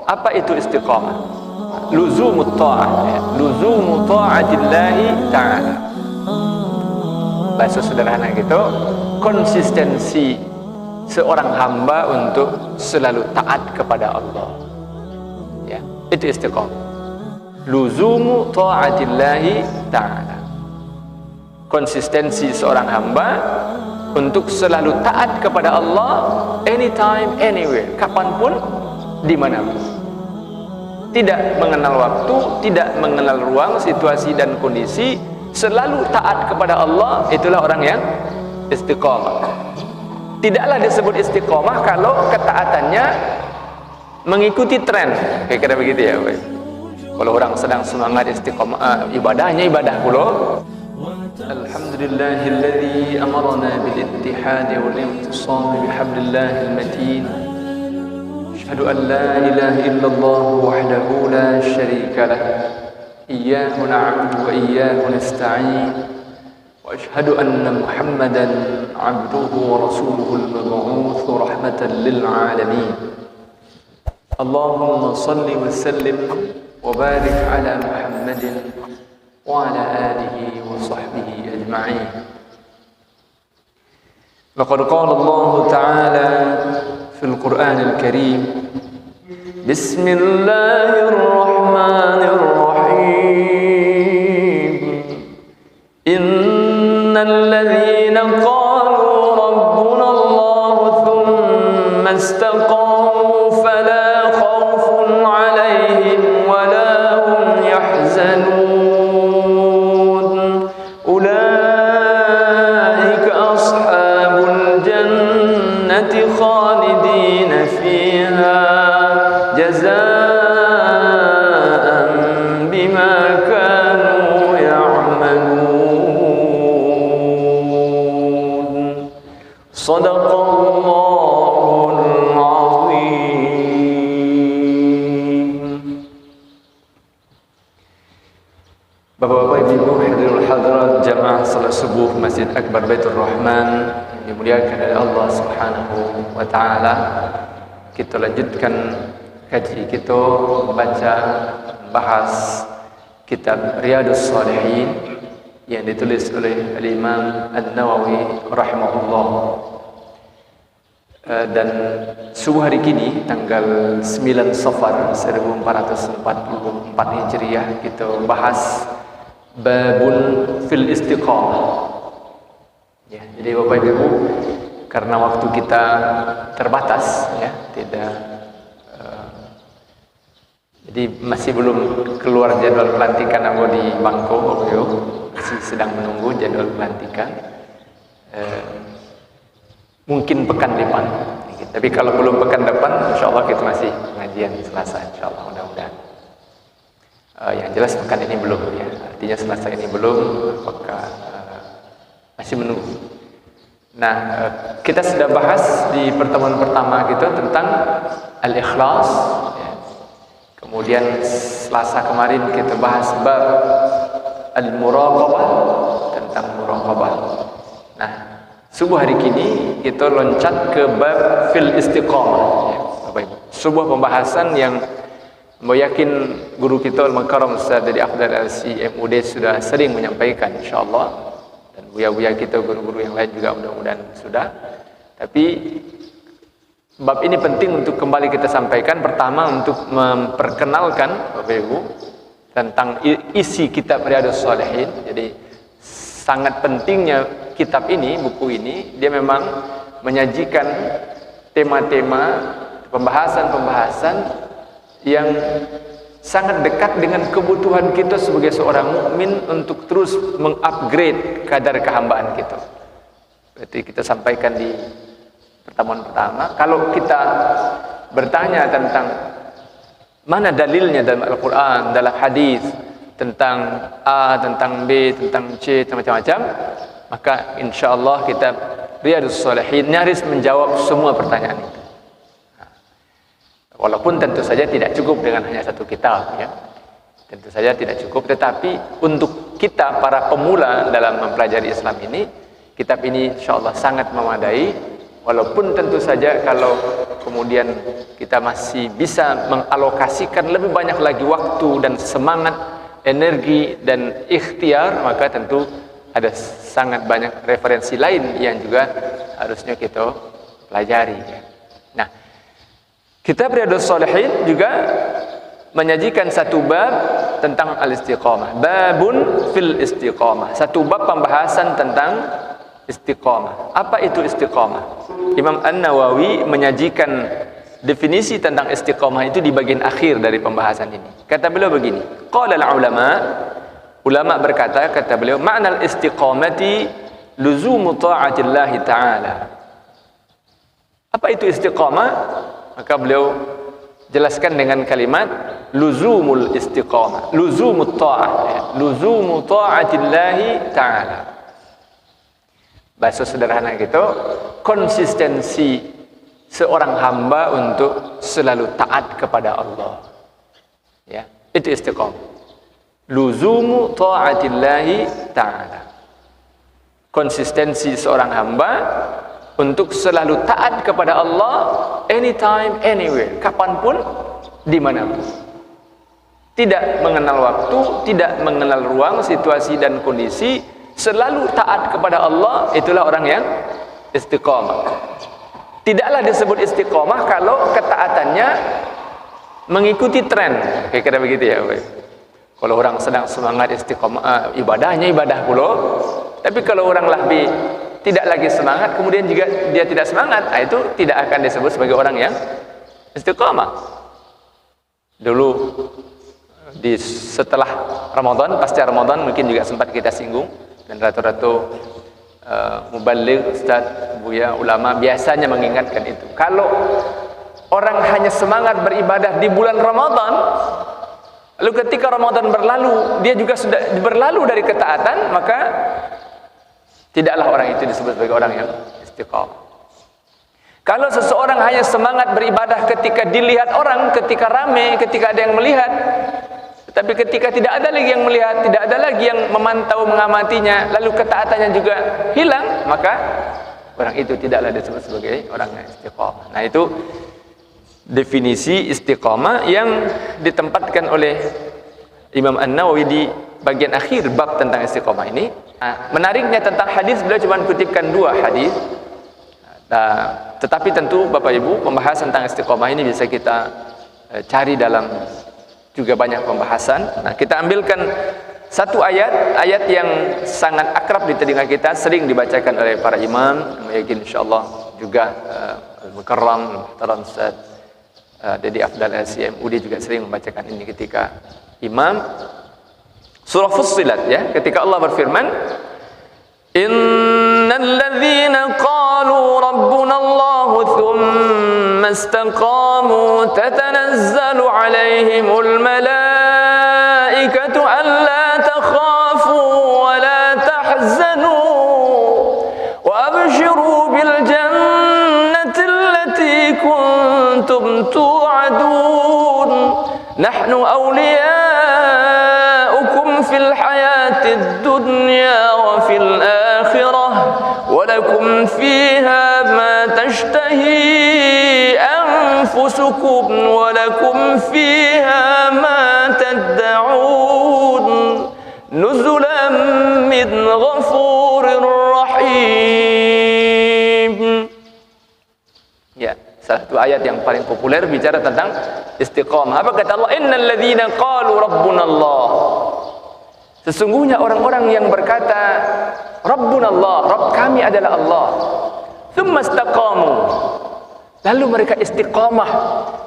Apa itu istiqamah? Luzumut ta'ah, ya. Luzumu ta'atillahi ta'ala. Bahasa sederhana gitu, konsistensi seorang hamba untuk selalu taat kepada Allah. Ya, itu istiqamah. Luzumu ta'atillahi ta'ala. Konsistensi seorang hamba untuk selalu taat kepada Allah anytime, anywhere, kapanpun, dimanapun. Tidak mengenal waktu, tidak mengenal ruang, situasi dan kondisi, selalu taat kepada Allah. Itulah orang yang istiqamah. Tidaklah disebut istiqamah kalau ketaatannya mengikuti tren, kira-kira begitu ya. Kalau orang sedang semangat istiqamah, ibadahnya ibadah pula. Alhamdulillahilladzi amarna bil ittihad wal intisam bihablillahil matin. Asyhadu an la ilaha illallah wahdahu la syarika lah. Iyyahu na'budu wa iyyahu nasta'in. Wa asyhadu anna Muhammadan 'abduhu wa rasuluhul mab'uts rahmatan lil 'alamin. Allahumma shalli wa sallim wa barik ala Muhammadin wa ala alihi wa sahbihi ajma'in. Laqad qala Allah ta'ala fil Qur'anil Karim, Bismillahirrahmanirrahim. Innal ladzina qalu rabbuna Allah thumma istaqamu fala khawfun 'alaihim wa la hum yahzanun. Ulaika ashabul jannati khalidina fiha jazaa'an bima kanu ya'malun. Shadaqallahul azim. Bapak-bapak, ibu-ibu, hadirul hadirat jamaah salat subuh Masjid Akbar Baitur Rahman yang dimuliakan oleh Allah Subhanahu wa taala. Kita lanjutkan kaji kita membaca, membahas kitab Riyadhus Shalihin yang ditulis oleh Al-Imam An-Nawawi rahimahullah. Dan subuh hari kini tanggal 9 Safar 1444 Hijriah kita bahas babun fil istiqamah. Ya, jadi Bapak Ibu, karena waktu kita terbatas, ya, tidak, jadi masih belum keluar jadwal pelantikan aku di Bangko, Bapak Ibu, masih sedang menunggu jadwal pelantikan. Mungkin pekan depan. Tapi kalau belum pekan depan, insya Allah kita masih pengajian Selasa, insya Allah, mudah-mudahan. Yang jelas pekan ini belum, ya. Artinya Selasa ini belum, maka masih menunggu. Nah, kita sudah bahas di pertemuan pertama kita tentang al-ikhlas, ya. Kemudian Selasa kemarin kita bahas bab al-muraqabah, tentang muraqabah. Nah, subuh hari kini kita loncat ke bab fil istiqamah, ya, Bapak Ibu. Sebuah pembahasan yang yakin guru kita Al-Mukarram Ustaz dari Afdal Al-Si MUD sudah sering menyampaikan, insyaallah. Dan buya-buya kita, guru-guru yang lain juga mudah-mudahan sudah. Tapi bab ini penting untuk kembali kita sampaikan. Pertama, untuk memperkenalkan Bapak Ibu tentang isi kitab Riyadhus Shalihin. Jadi sangat pentingnya kitab ini, buku ini, dia memang menyajikan tema-tema, pembahasan-pembahasan yang sangat dekat dengan kebutuhan kita sebagai seorang mukmin untuk terus mengupgrade kadar kehambaan kita. Berarti kita sampaikan di pertemuan pertama, kalau kita bertanya tentang mana dalilnya dalam Al-Quran, dalam hadis, tentang A, tentang B, tentang C, macam-macam, maka insya Allah kita Riyadhus Shalihin nyaris menjawab semua pertanyaan itu. Walaupun tentu saja tidak cukup dengan hanya satu kitab, ya. Tentu saja tidak cukup, tetapi untuk kita para pemula dalam mempelajari Islam ini, kitab ini insya Allah sangat memadai Walaupun tentu saja kalau kemudian kita masih bisa mengalokasikan lebih banyak lagi waktu dan semangat, energi dan ikhtiar, maka tentu ada sangat banyak referensi lain yang juga harusnya kita pelajari. Nah, kitab Riyadhus Shalihin juga menyajikan satu bab tentang al-istiqamah. Babun fil istiqamah. Satu bab pembahasan tentang istiqamah. Apa itu istiqamah? Imam An-Nawawi menyajikan definisi tentang istiqamah itu di bagian akhir dari pembahasan ini. Kata beliau begini, qala al-ulama, ulama berkata, kata beliau, ma'na al-istiqamati luzumu ta'atillah ta'ala. Apa itu istiqamah? Maka beliau jelaskan dengan kalimat luzumul istiqamah, luzumut ta'ah, luzumu ta'atillah ta'ala. Bahasa sederhana gitu, konsistensi seorang hamba untuk selalu taat kepada Allah. Ya, itu istiqamah. Luzumu ta'atillahi ta'ala. Konsistensi seorang hamba untuk selalu taat kepada Allah anytime, anywhere, kapanpun, dimanapun. Tidak mengenal waktu, tidak mengenal ruang, situasi dan kondisi, selalu taat kepada Allah, itulah orang yang istiqamah. Tidaklah disebut istiqamah kalau ketaatannya mengikuti tren. Kira-kira begitu ya. Kalau orang sedang semangat istiqamah, ibadahnya ibadah pula. Tapi kalau orang lebih tidak lagi semangat, kemudian juga dia tidak semangat, itu tidak akan disebut sebagai orang yang istiqamah. Dulu setelah Ramadan, pasca Ramadan mungkin juga sempat kita singgung, dan rata-rata mubaligh, ustaz, buya, ulama biasanya mengingatkan itu. Kalau orang hanya semangat beribadah di bulan Ramadan, lalu ketika Ramadan berlalu, dia juga sudah berlalu dari ketaatan, maka tidaklah orang itu disebut sebagai orang yang istiqamah. Kalau seseorang hanya semangat beribadah ketika dilihat orang, ketika ramai, ketika ada yang melihat, tapi ketika tidak ada lagi yang melihat, tidak ada lagi yang memantau, mengamatinya, lalu ketaatannya juga hilang, maka orang itu tidaklah disebut sebagai orang yang istiqamah. Nah, itu definisi istiqamah yang ditempatkan oleh Imam An-Nawawi di bagian akhir bab tentang istiqamah ini. Nah, menariknya tentang hadis, beliau cuma kutipkan 2 hadis. Tetapi tentu Bapak Ibu, pembahasan tentang istiqamah ini bisa kita cari dalam juga banyak pembahasan. Nah, kita ambilkan satu ayat yang sangat akrab di telinga kita, sering dibacakan oleh para imam, yakin insyaallah juga Al-Mukarram, Muhtaram Ustaz Dedi Afdal LCMUD juga sering membacakan ini ketika imam. Surah Fussilat, ya, ketika Allah berfirman, innal ladzina qalu rabbuna Allah thumma istaqamu tatanazzalu alaihimul malaikatu alla takhafu wa la tahzanu wa abshiru bil jannati allati kuntum tu'adun nahnu awliya'ukum fil hayatid dunya wa fil akhirah wa lakum fiha ma tashtahi anfusukum wa lakum fiha ma tad'un nuzulan min ghafurir rahim. Ya, satu ayat yang paling populer bicara tentang istiqamah. Apa kata Allah? Innal ladzina qalu rabbuna Allah. Sesungguhnya orang-orang yang berkata Rabbuna Allah, Rabb kami adalah Allah. Tsumma istaqamu. Lalu mereka istiqamah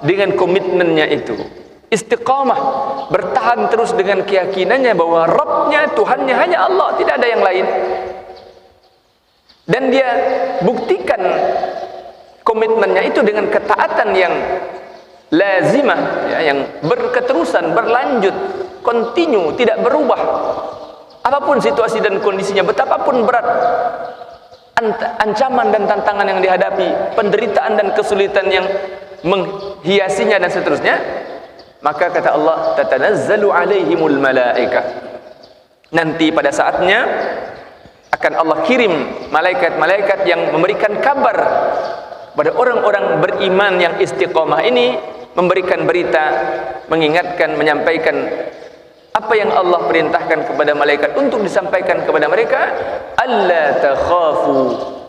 dengan komitmennya itu. Istiqamah, bertahan terus dengan keyakinannya bahwa Rabbnya, Tuhannya hanya Allah, tidak ada yang lain. Dan dia buktikan komitmennya itu dengan ketaatan yang lazimah, ya, yang berketerusan, berlanjut, kontinu, tidak berubah. Apapun situasi dan kondisinya, betapapun berat ancaman dan tantangan yang dihadapi, penderitaan dan kesulitan yang menghiasinya dan seterusnya, maka kata Allah, tatanazzalu alaihimul malaikah. Nanti pada saatnya akan Allah kirim malaikat-malaikat yang memberikan kabar pada orang-orang beriman yang istiqomah ini, memberikan berita, mengingatkan, menyampaikan apa yang Allah perintahkan kepada malaikat untuk disampaikan kepada mereka. Alla takhafu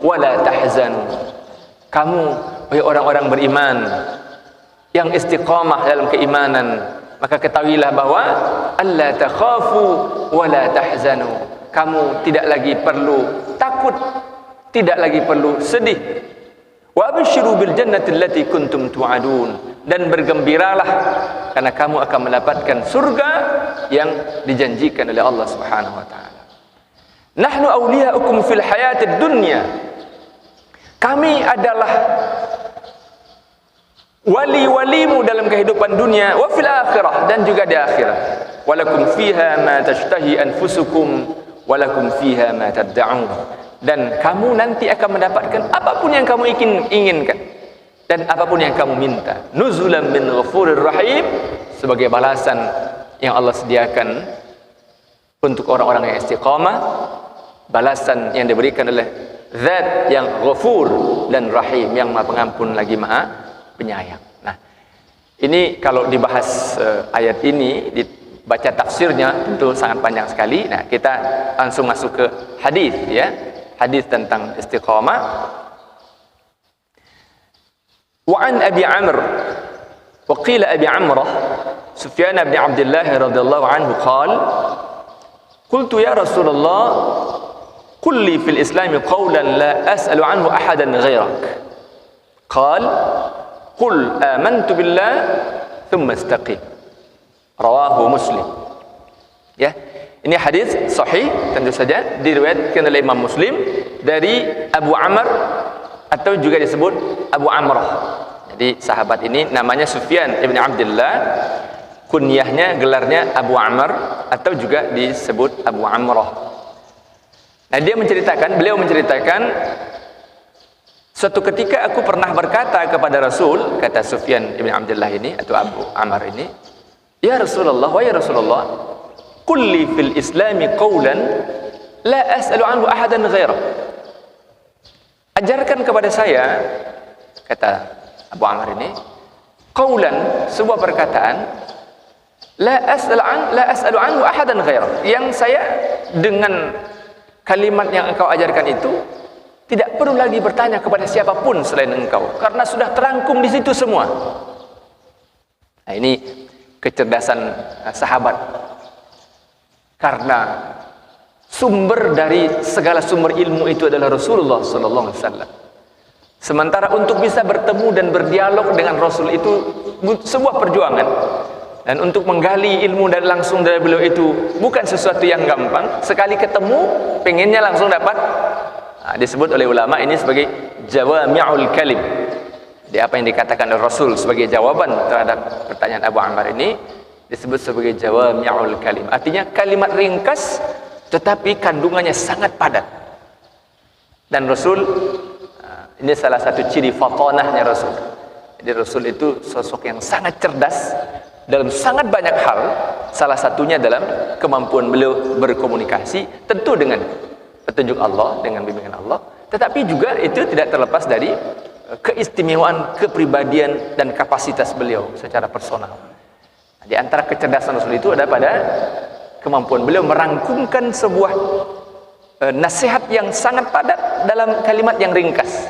wa la tahzanu. Kamu, wahai orang-orang beriman yang istiqamah dalam keimanan, maka ketahuilah bahwa alla takhafu wa la tahzanu. Kamu tidak lagi perlu takut, tidak lagi perlu sedih. Wa abshiru bil jannati allati kuntum tu'adun, dan bergembiralah karena kamu akan mendapatkan surga yang dijanjikan oleh Allah Subhanahu wa taala. Nahnu awliya'ukum fil hayatid dunya. Kami adalah wali-walimu dalam kehidupan dunia, wa fil akhirah, dan juga di akhirat. Walakum fiha ma tashtahi anfusukum walakum fiha ma tad'un. Dan kamu nanti akan mendapatkan apapun yang kamu inginkan dan apapun yang kamu minta. Nuzulan min ghafurir rahim, sebagai balasan yang Allah sediakan untuk orang-orang yang istiqamah, balasan yang diberikan oleh Zat yang Ghafur dan Rahim, yang Maha Pengampun lagi Maha Penyayang. Nah, ini kalau dibahas ayat ini, dibaca tafsirnya tentu sangat panjang sekali. Nah, kita langsung masuk ke hadis, ya. Hadis tentang istiqamah. Wa an Abi Amr wa qila Abi Amrah Sufyan bin Abdullah radhiyallahu anhu qala qultu ya Rasulullah qul li fil Islam qawlan la as'alu anhu ahadan ghairak. Qala qul amantu billah thumma istaqim. Rawahu Muslim. Ya, ini hadis sahih, tentu saja diriwayatkan oleh Imam Muslim dari Abu Amr, atau juga disebut Abu Amrah. Jadi sahabat ini namanya Sufyan ibn Abdullah, kunyahnya, gelarnya Abu Amr, atau juga disebut Abu Amrah. Nah, beliau menceritakan, suatu ketika aku pernah berkata kepada Rasul, kata Sufyan ibn Abdullah ini atau Abu Amr ini, ya Rasulullah, wa ya Rasulullah, qul li fil Islami qawlan la as'alu anhu ahadan ghairak. Ajarkan kepada saya, kata Abu Amr ini, qawlan, sebuah perkataan, la as'alu anhu ahadan ghairak, yang saya dengan kalimat yang engkau ajarkan itu tidak perlu lagi bertanya kepada siapapun selain engkau, karena sudah terangkum di situ semua. Nah, ini kecerdasan sahabat, karena sumber dari segala sumber ilmu itu adalah Rasulullah sallallahu alaihi wasallam. Sementara untuk bisa bertemu dan berdialog dengan Rasul itu sebuah perjuangan, dan untuk menggali ilmu dan langsung dari beliau itu bukan sesuatu yang gampang. Sekali ketemu pengennya langsung dapat. Nah, disebut oleh ulama ini sebagai jawami'ul kalim. Jadi apa yang dikatakan oleh Rasul sebagai jawaban terhadap pertanyaan Abu Amr ini disebut sebagai jawami'ul kalim. Artinya kalimat ringkas tetapi kandungannya sangat padat. Dan Rasul, ini salah satu ciri fatonahnya Rasul. Jadi Rasul itu sosok yang sangat cerdas dalam sangat banyak hal. Salah satunya dalam kemampuan beliau berkomunikasi, tentu dengan petunjuk Allah, dengan bimbingan Allah, tetapi juga itu tidak terlepas dari keistimewaan kepribadian dan kapasitas beliau secara personal. Di antara kecerdasan Rasul itu ada pada kemampuan beliau merangkumkan sebuah nasihat yang sangat padat dalam kalimat yang ringkas.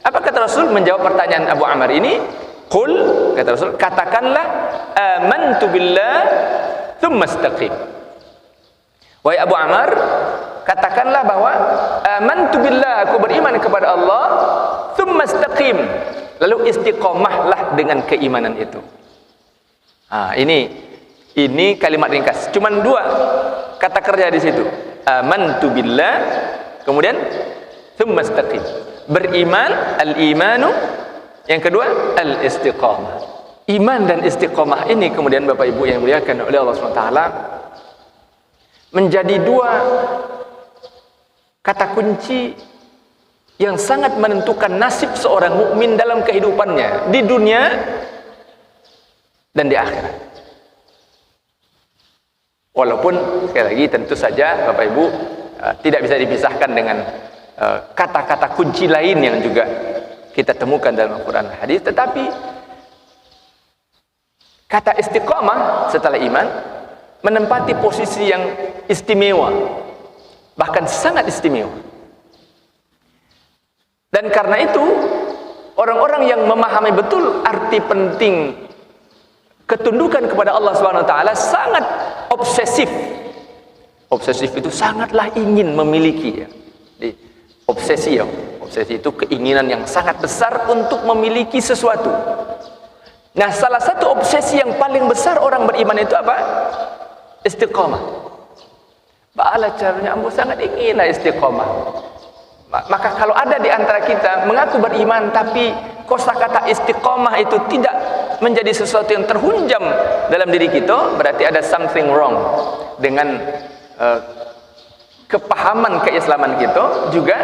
Apa kata Rasul menjawab pertanyaan Abu Amr ini? Qul, kata Rasul, katakanlah amantu billah thumma istaqim. Wahai Abu Amr, katakanlah bahwa amantu billah, aku beriman kepada Allah, thumma istaqim, lalu istiqomahlah dengan keimanan itu. Ini kalimat ringkas, cuman dua kata kerja di situ. Amantu billah, kemudian thumma istaqim. Beriman, al-imanu, yang kedua al-istiqamah. Iman dan istiqamah ini kemudian Bapak Ibu yang dimuliakan oleh Allah SWT menjadi dua kata kunci yang sangat menentukan nasib seorang mukmin dalam kehidupannya di dunia dan di akhirat. Walaupun sekali lagi tentu saja Bapak Ibu tidak bisa dipisahkan dengan kata-kata kunci lain yang juga kita temukan dalam Al-Quran dan hadis. Tetapi kata istiqamah setelah iman menempati posisi yang istimewa, bahkan sangat istimewa. Dan karena itu orang-orang yang memahami betul arti penting ketundukan kepada Allah SWT sangat obsesif. Obsesif itu sangatlah ingin memiliki, ya. Obsesi, ya. Obsesi itu keinginan yang sangat besar untuk memiliki sesuatu. Nah, salah satu obsesi yang paling besar orang beriman itu apa? Istiqamah. Bagaimana caranya? Ambo sangat inginlah istiqamah. Maka kalau ada di antara kita mengaku beriman tapi kosakata istiqamah itu tidak menjadi sesuatu yang terhunjam dalam diri kita, berarti ada something wrong dengan kepahaman keislaman kita, juga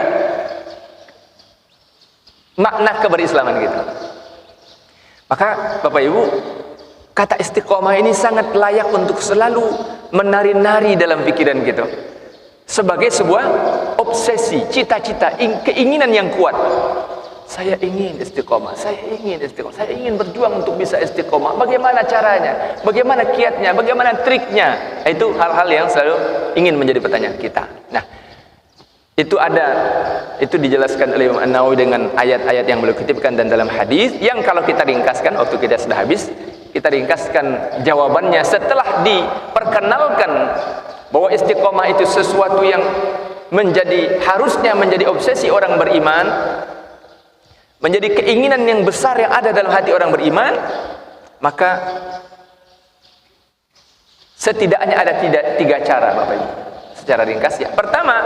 makna keberislaman kita. Maka Bapak Ibu, kata istiqamah ini sangat layak untuk selalu menari-nari dalam pikiran kita sebagai sebuah obsesi, cita-cita, keinginan yang kuat. Saya ingin istiqamah, saya ingin istiqamah, saya ingin berjuang untuk bisa istiqamah. Bagaimana caranya? Bagaimana kiatnya? Bagaimana triknya? Itu hal-hal yang selalu ingin menjadi pertanyaan kita. Nah, itu dijelaskan oleh Imam An-Nawawi dengan ayat-ayat yang beliau kutipkan dan dalam hadis yang kalau kita ringkaskan, waktu kita sudah habis, kita ringkaskan jawabannya setelah diperkenalkan bahwa istiqamah itu sesuatu yang harusnya menjadi obsesi orang beriman, menjadi keinginan yang besar yang ada dalam hati orang beriman. Maka setidaknya ada tiga cara, Bapak Ibu, secara ringkas, ya. Pertama,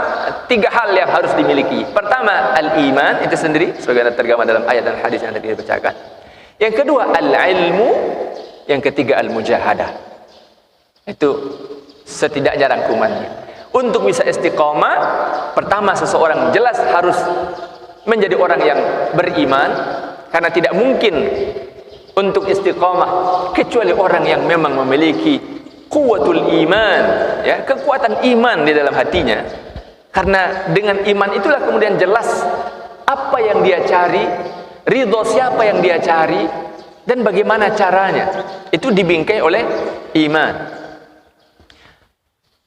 tiga hal yang harus dimiliki. Pertama, al-iman itu sendiri sebagaimana tergambar dalam ayat dan hadis yang tadi kita bacakan. Yang kedua, al-ilmu. Yang ketiga, al-mujahadah. Itu setidaknya rangkumannya. Untuk bisa istiqamah, pertama seseorang jelas harus menjadi orang yang beriman, karena tidak mungkin untuk istiqamah kecuali orang yang memang memiliki quwwatul iman, ya, kekuatan iman di dalam hatinya. Karena dengan iman itulah kemudian jelas apa yang dia cari, ridho siapa yang dia cari, dan bagaimana caranya. Itu dibingkai oleh iman.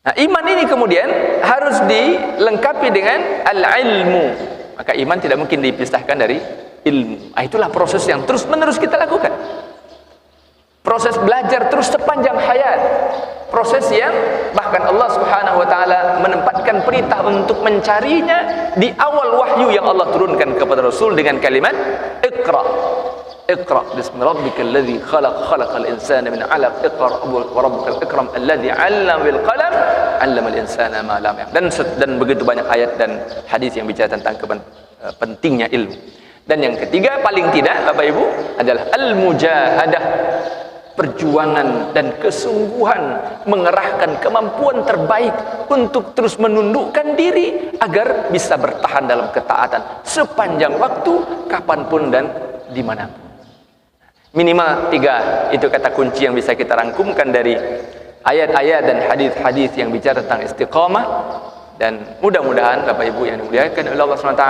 Nah, iman ini kemudian harus dilengkapi dengan al-ilmu. Maka iman tidak mungkin dipisahkan dari ilmu. Nah, itulah proses yang terus-menerus kita lakukan. Proses belajar terus sepanjang hayat. Proses yang bahkan Allah Subhanahu wa taala menempatkan perintah untuk mencarinya di awal wahyu yang Allah turunkan kepada Rasul dengan kalimat Iqra. Iqra bismi rabbikal ladzi khalaq, khalaqal insana min 'alaq, iqra wa rabbukal akram alladzi 'allama bil qalam, 'allamal insana ma lam ya'lam. Dan begitu banyak ayat dan hadis yang bicara tentang pentingnya ilmu. Dan yang ketiga paling tidak, Bapak Ibu, adalah al-mujahadah, perjuangan dan kesungguhan mengerahkan kemampuan terbaik untuk terus menundukkan diri agar bisa bertahan dalam ketaatan sepanjang waktu, kapanpun dan dimanapun. Minimal tiga itu kata kunci yang bisa kita rangkumkan dari ayat-ayat dan hadis-hadis yang bicara tentang istiqamah. Dan mudah-mudahan Bapak Ibu yang dimuliakan oleh Allah SWT,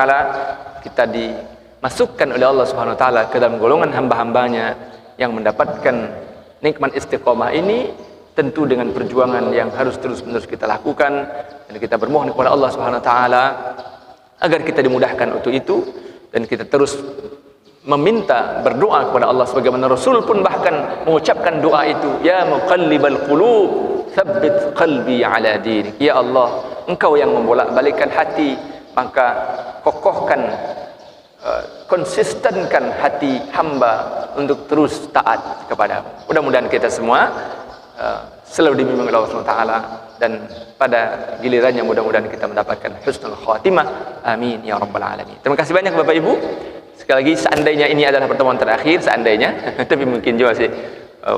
kita dimasukkan oleh Allah SWT ke dalam golongan hamba-hambanya yang mendapatkan nikmat istiqamah ini, tentu dengan perjuangan yang harus terus-menerus kita lakukan. Dan kita bermohon kepada Allah SWT agar kita dimudahkan untuk itu, dan kita terus meminta, berdoa kepada Allah sebagaimana Rasul pun bahkan mengucapkan doa itu, ya muqallibal qulub tsabbit qalbi ala dinik. Ya Allah, Engkau yang membolak-balikkan hati, maka kokohkan, konsistenkan hati hamba untuk terus taat kepada-Mu. Mudah-mudahan kita semua selalu dibimbing oleh Allah SWT, dan pada gilirannya mudah-mudahan kita mendapatkan husnul khatimah. Amin ya rabbal alamin. Terima kasih banyak Bapak Ibu. Sekali lagi, seandainya ini adalah pertemuan terakhir, seandainya, tapi mungkin juga sih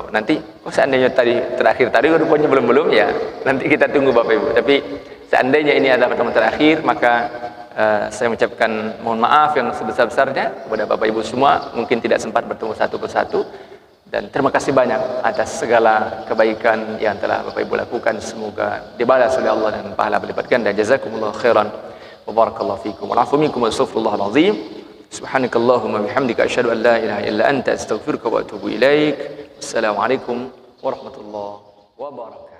nanti, seandainya terakhir tadi rupanya belum, ya nanti kita tunggu Bapak Ibu. Tapi seandainya ini adalah pertemuan terakhir, maka saya mengucapkan mohon maaf yang sebesar-besarnya kepada Bapak Ibu semua. Mungkin tidak sempat bertemu satu persatu, Dan terima kasih banyak atas segala kebaikan yang telah Bapak Ibu lakukan. Semoga dibalas oleh Allah dan pahala berlipat ganda. Jazakumullah khairan wa barakallahu fikum wa afu minkum wa astaghfirullahal azim. Subhanakallahumma bihamdika asyhadu an la ilaha illa anta astaghfiruka wa atubu ilaik. Assalamualaikum warahmatullahi wabarakatuh.